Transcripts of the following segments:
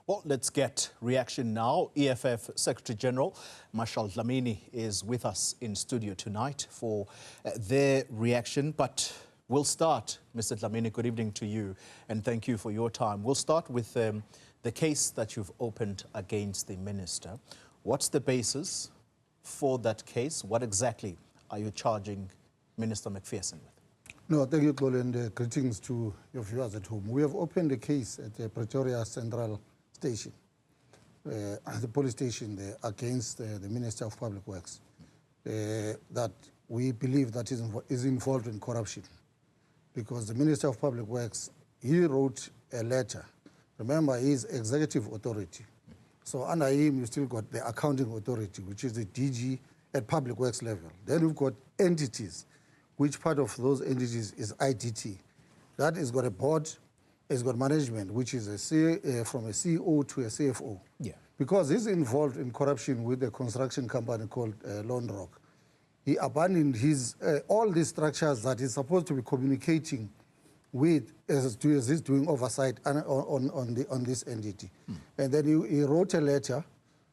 Well, let's get reaction now. EFF Secretary General Marshall Dlamini is with us in studio tonight for their reaction. But we'll start, Mr. Dlamini, good evening to you, and thank you for your time. We'll start with the case that you've opened against the minister. What's the basis for that case? What exactly are you charging Minister Macpherson with? No, thank you, Chloe, and greetings to your viewers at home. We have opened a case at the Pretoria Central Station, the police station there, against the Minister of Public Works, that we believe that is involved in corruption. Because the Minister of Public Works, he wrote a letter. Remember, he is executive authority. So under him, you still got the accounting authority, which is the DG at Public Works level. Then you've got entities, which part of those entities is IDT. That has got a board, it's got management, which is from a CEO to a CFO. Yeah. Because he's involved in corruption with a construction company called Lone Rock. He abandoned his all these structures that he's supposed to be communicating with as he's doing oversight on this entity. And then he wrote a letter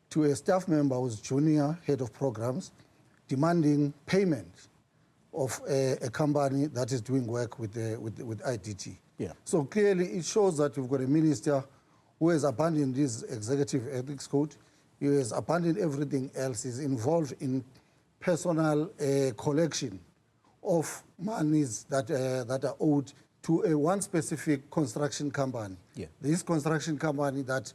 to a staff member who's junior head of programs demanding payment of a company that is doing work with IDT. Yeah. So clearly it shows that you've got a minister who has abandoned his executive ethics code. He has abandoned everything else. He's involved in personal collection of monies that are owed to one specific construction company. Yeah. This construction company that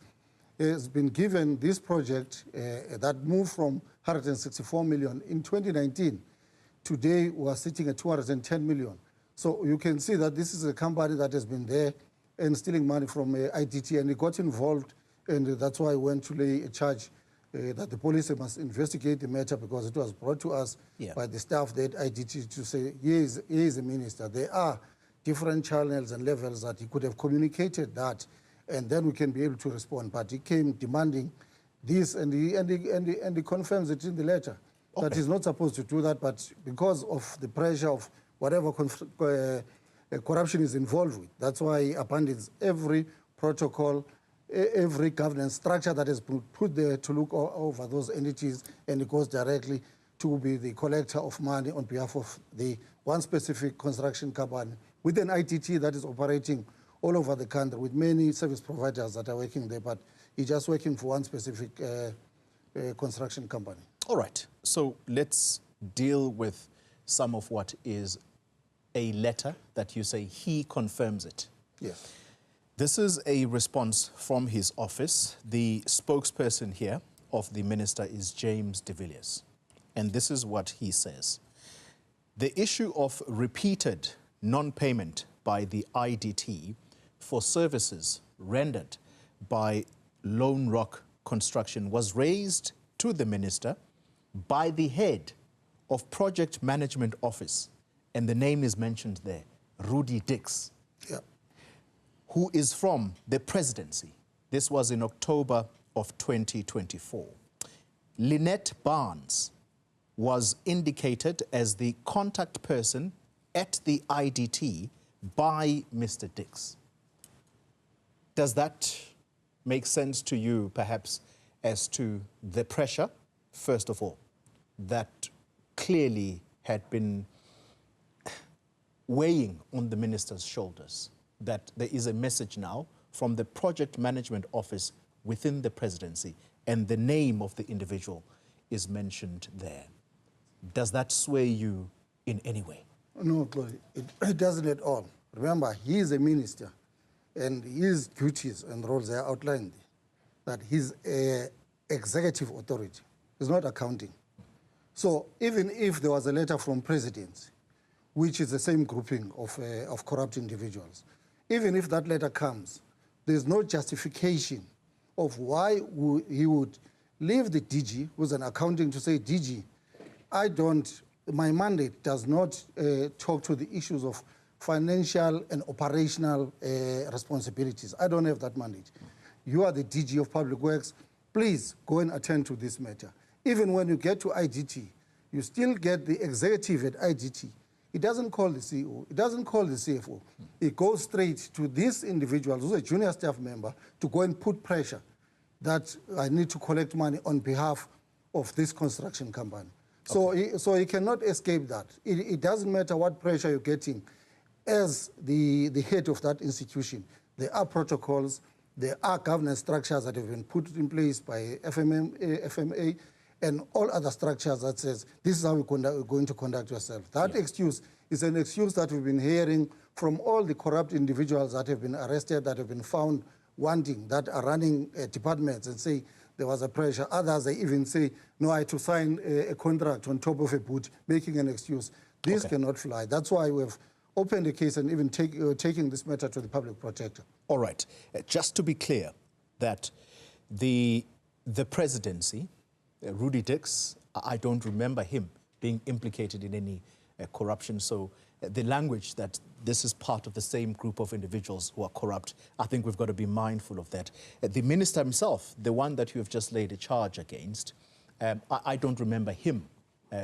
has been given this project that moved from 164 million in 2019. Today, we are sitting at 210 million. So you can see that this is a company that has been there and stealing money from IDT, and it got involved, and that's why I went to lay a charge that the police must investigate the matter, because it was brought to us by the staff there at IDT to say, he is a minister. There are different channels and levels that he could have communicated that, and then we can be able to respond. But he came demanding this, and he confirms it in the letter. Okay. That he's not supposed to do that, but because of the pressure of whatever corruption is involved with, that's why he abandons every protocol, every governance structure that is put there to look over those entities, and it goes directly to be the collector of money on behalf of the one specific construction company with an ITT that is operating all over the country with many service providers that are working there, but he's just working for one specific construction company. All right, so let's deal with some of what is a letter that you say he confirms it. Yes. This is a response from his office. The spokesperson here of the minister is James de Villiers, and this is what he says. The issue of repeated non-payment by the IDT for services rendered by Lone Rock Construction was raised to the minister by the head of Project Management Office, and the name is mentioned there, Rudy Dix, who is from the presidency. This was in October of 2024. Lynette Barnes was indicated as the contact person at the IDT by Mr. Dix. Does that make sense to you, perhaps, as to the pressure, first of all, that clearly had been weighing on the minister's shoulders, that there is a message now from the Project Management Office within the presidency, and the name of the individual is mentioned there? Does that sway you in any way? No, Chloe, it doesn't at all. Remember, he is a minister, and his duties and roles are outlined, that he's an executive authority. It's not accounting. So even if there was a letter from presidency, which is the same grouping of corrupt individuals, even if that letter comes, there's no justification of why he would leave the DG, who's an accounting, to say, DG, my mandate does not talk to the issues of financial and operational responsibilities. I don't have that mandate. You are the DG of Public Works. Please go and attend to this matter. Even when you get to IDT, you still get the executive at IDT It doesn't call the CEO, it doesn't call the CFO. It goes straight to this individual who's a junior staff member to go and put pressure that I need to collect money on behalf of this construction company. So, so he cannot escape that. It doesn't matter what pressure you're getting. As the head of that institution, there are protocols, there are governance structures that have been put in place by FMA and all other structures that says, this is how we're going to conduct yourself. That excuse is an excuse that we've been hearing from all the corrupt individuals that have been arrested, that have been found wanting, that are running departments and say there was a pressure. Others, they even say, no, I had to sign a contract on top of a boot, making an excuse. This cannot fly. That's why we've opened the case and even taking this matter to the public protector. All right. Just to be clear, that the presidency, Rudy Dix, I don't remember him being implicated in any corruption. So the language that this is part of the same group of individuals who are corrupt, I think we've got to be mindful of that. The minister himself, the one that you have just laid a charge against, I don't remember him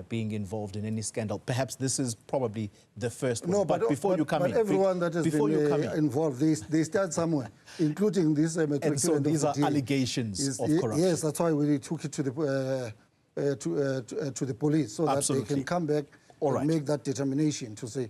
being involved in any scandal. Perhaps this is probably the first one. No, but before you come in... everyone that has been involved, they start somewhere, including this... and so these are allegations of corruption. Yes, that's why we took it to the police, so that they can come back and make that determination to say,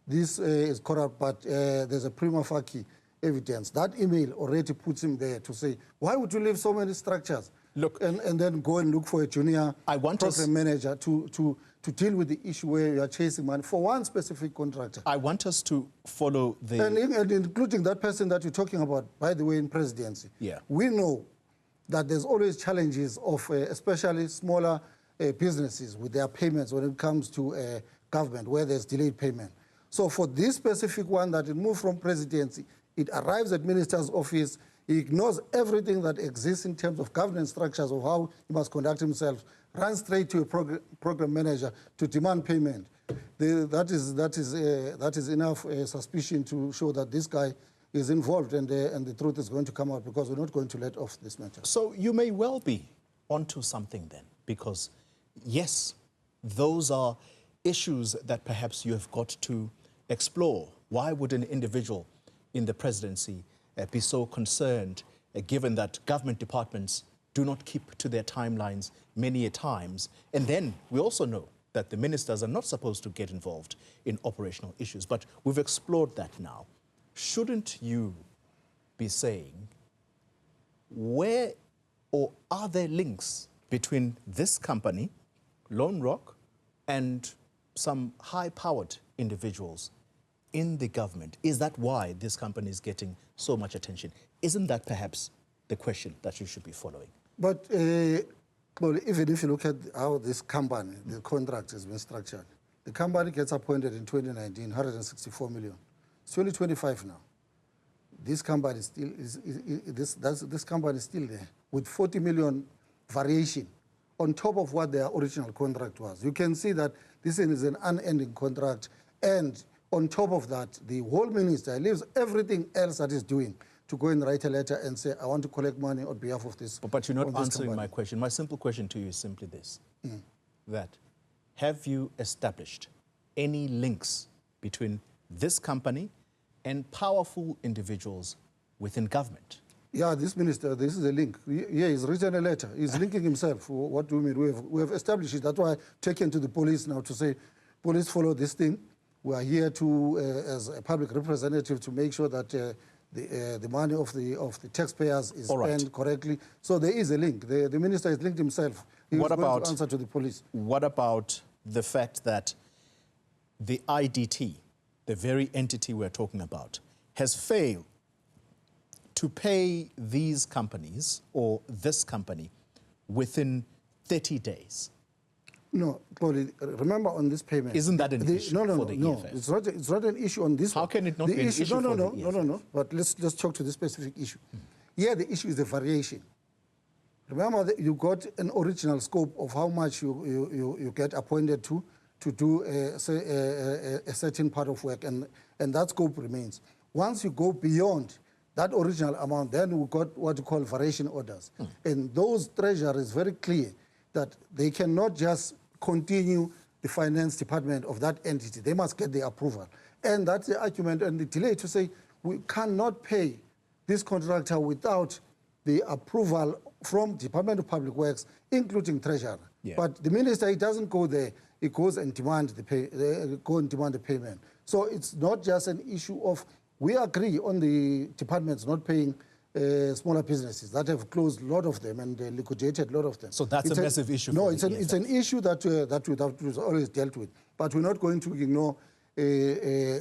this is corrupt, but there's a prima facie evidence. That email already puts him there to say, why would you leave so many structures? Look, and then go and look for a junior program manager to deal with the issue where you are chasing money for one specific contractor. I want us to follow the... And including that person that you're talking about, by the way, in presidency. Yeah. We know that there's always challenges of especially smaller businesses with their payments when it comes to government, where there's delayed payment. So for this specific one that it moved from presidency, it arrives at minister's office. He ignores everything that exists in terms of governance structures of how he must conduct himself, runs straight to a program manager to demand payment. That is enough suspicion to show that this guy is involved, and the truth is going to come out, because we're not going to let off this matter. So you may well be onto something then, because yes, those are issues that perhaps you have got to explore. Why would an individual in the presidency be so concerned, given that government departments do not keep to their timelines many a times? And then we also know that the ministers are not supposed to get involved in operational issues. But we've explored that now. Shouldn't you be saying, where or are there links between this company, Lone Rock, and some high-powered individuals in the government? Is that why this company is getting so much attention? Isn't that perhaps the question that you should be following? But well, even if you look at how this company, the contract has been structured, the company gets appointed in 2019, 164 million. It's 2025 now. This company this company is still there with 40 million variation on top of what their original contract was. You can see that this is an unending contract, and on top of that, the whole minister leaves everything else that he's doing to go and write a letter and say, I want to collect money on behalf of this. But you're not answering my question. My simple question to you is simply this, that have you established any links between this company and powerful individuals within government? Yeah, this minister, this is a link. Yeah, he's written a letter. He's linking himself. What do you mean? We have established it. That's why I've taken to the police now to say, police, follow this thing. We are here to, as a public representative, to make sure that the money of the taxpayers is spent correctly. So there is a link. The minister has linked himself. He was going to answer to the police. What about the fact that the IDT, the very entity we're talking about, has failed to pay these companies or this company within 30 days? No, Claudia, remember on this payment... Isn't that an issue for the EFF? No, it's not an issue on this one. How can it not be an issue for the EFF? No. But let's talk to this specific issue. Here, the issue is the variation. Remember that you got an original scope of how much you get appointed to do a certain part of work, and that scope remains. Once you go beyond that original amount, then we got what you call variation orders. And those treasury is very clear that they cannot just continue the finance department of that entity. They must get the approval. And that's the argument and the delay to say we cannot pay this contractor without the approval from Department of Public Works, including Treasurer. Yeah. But the minister, he doesn't go there. He goes and demand the payment. So it's not just an issue of, we agree on the departments not paying smaller businesses that have closed a lot of them and liquidated a lot of them. So that's a massive issue. No, for it's the an issue that we've always dealt with. But we're not going to ignore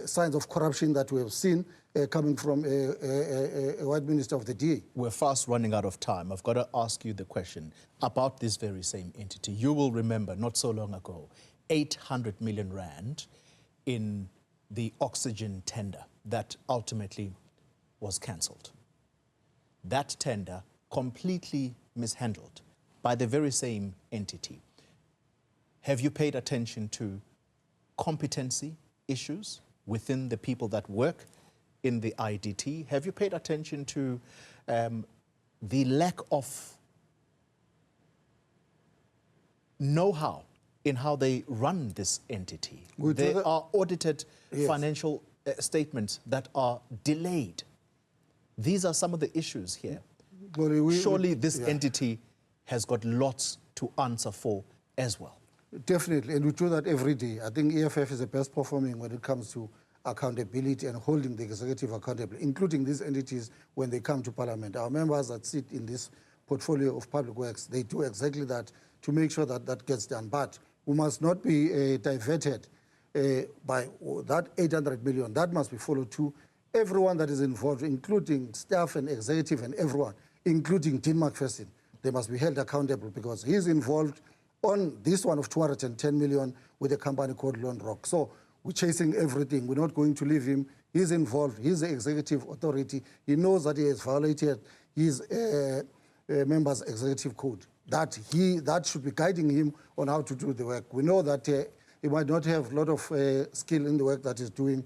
signs of corruption that we have seen coming from a white minister of the DA. We're fast running out of time. I've got to ask you the question about this very same entity. You will remember not so long ago, 800 million rand in the oxygen tender that ultimately was cancelled. That tender completely mishandled by the very same entity. Have you paid attention to competency issues within the people that work in the IDT? Have you paid attention to the lack of know-how in how they run this entity? There are audited financial statements that are delayed. These are some of the issues here. Surely this entity has got lots to answer for as well. Definitely, and we do that every day. I think EFF is the best performing when it comes to accountability and holding the executive accountable, including these entities when they come to Parliament. Our members that sit in this portfolio of public works, they do exactly that to make sure that that gets done. But we must not be diverted by that 800 million. That must be followed too. Everyone that is involved, including staff and executive and everyone, including Dean Macpherson, they must be held accountable because he's involved on this one of 210 million with a company called Lone Rock. So we're chasing everything. We're not going to leave him. He's involved. He's the executive authority. He knows that he has violated his members' executive code. That should be guiding him on how to do the work. We know that he might not have a lot of skill in the work that he's doing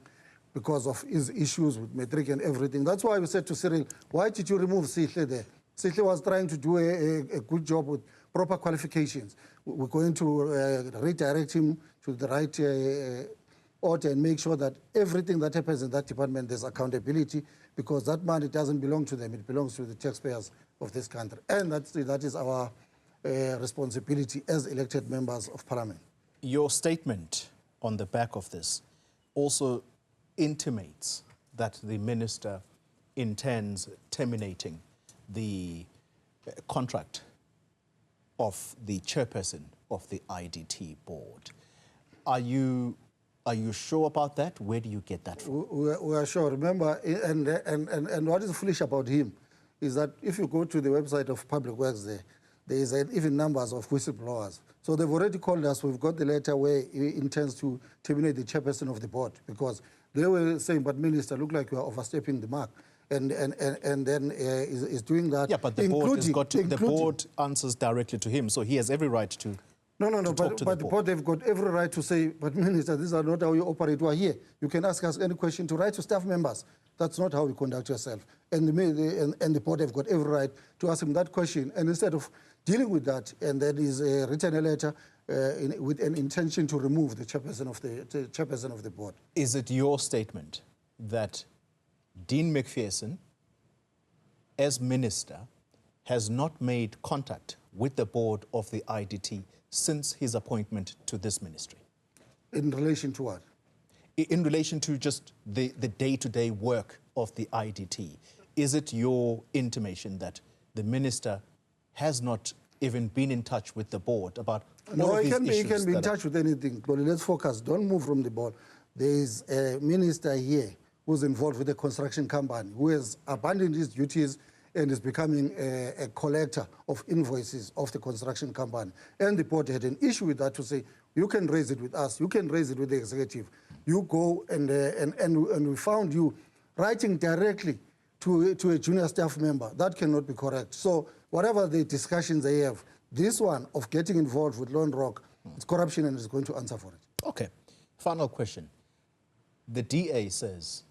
because of his issues with metric and everything. That's why we said to Cyril, why did you remove Sihle there? Sihle was trying to do a good job with proper qualifications. We're going to redirect him to the right order and make sure that everything that happens in that department, there's accountability, because that money doesn't belong to them. It belongs to the taxpayers of this country. And that is our responsibility as elected members of Parliament. Your statement on the back of this also intimates that the minister intends terminating the contract of the chairperson of the IDT board. Are you sure about that? Where do you get that from? We are sure. Remember, and what is foolish about him is that if you go to the website of Public Works there is even numbers of whistleblowers. So they've already called us. We've got the letter where he intends to terminate the chairperson of the board because they were saying, but minister, look like you are overstepping the mark. And then is doing that. Yeah, but the board has got to, the board answers directly to him, so he has every right to. No. But the board, they've got every right to say, but minister, these are not how you operate. We are here. You can ask us any question to write to staff members. That's not how you conduct yourself. And the board have got every right to ask him that question. And instead of dealing with that, and that is written a letter with an intention to remove the chairperson of the board. Is it your statement that Dean Macpherson, as minister, has not made contact with the board of the IDT since his appointment to this ministry? In relation to what? In relation to just the day-to-day work of the IDT. Is it your intimation that the minister has not even been in touch with the board about all of these issues? He can be in touch with anything. Let's focus. Don't move from the board. There is a minister here who's involved with a construction company, who has abandoned his duties and is becoming a collector of invoices of the construction company. And the board had an issue with that to say, you can raise it with us, you can raise it with the executive. You go and we found you writing directly to a junior staff member. That cannot be correct. So whatever the discussions they have, this one of getting involved with Lone Rock, it's corruption and is going to answer for it. Okay, final question. The DA says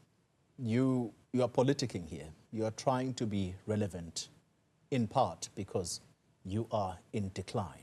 you are politicking here. You are trying to be relevant in part because you are in decline.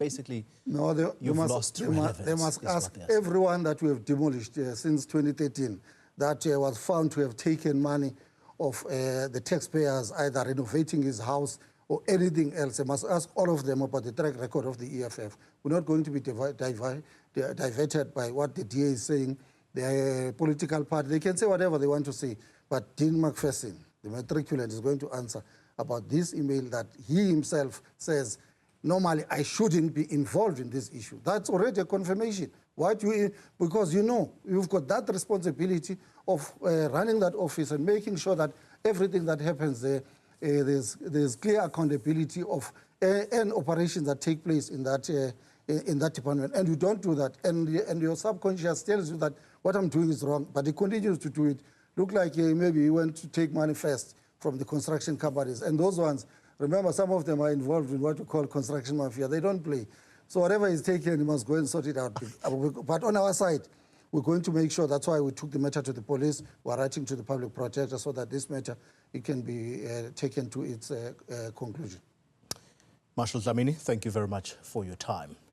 basically No, you've lost relevance. They must is ask what they're saying. everyone that we have demolished since 2013 that was found to have taken money of the taxpayers, either renovating his house or anything else. They must ask all of them about the track record of the EFF. We're not going to be diverted by what the DA is saying. They're a political party. They can say whatever they want to say. But Dean Macpherson, the matriculant, is going to answer about this email that he himself says, normally I shouldn't be involved in this issue. That's already a confirmation. Why do you, because you know, you've got that responsibility of running that office and making sure that everything that happens there, there's clear accountability of and operations that take place in that department. And you don't do that. And your subconscious tells you that what I'm doing is wrong, but he continues to do it. Look like maybe he went to take money first from the construction companies. And those ones, remember, some of them are involved in what we call construction mafia. They don't play. So whatever is taken, he must go and sort it out. But on our side, we're going to make sure, that's why we took the matter to the police. We're writing to the public protector so that this matter it can be taken to its conclusion. Marshall Dlamini, thank you very much for your time.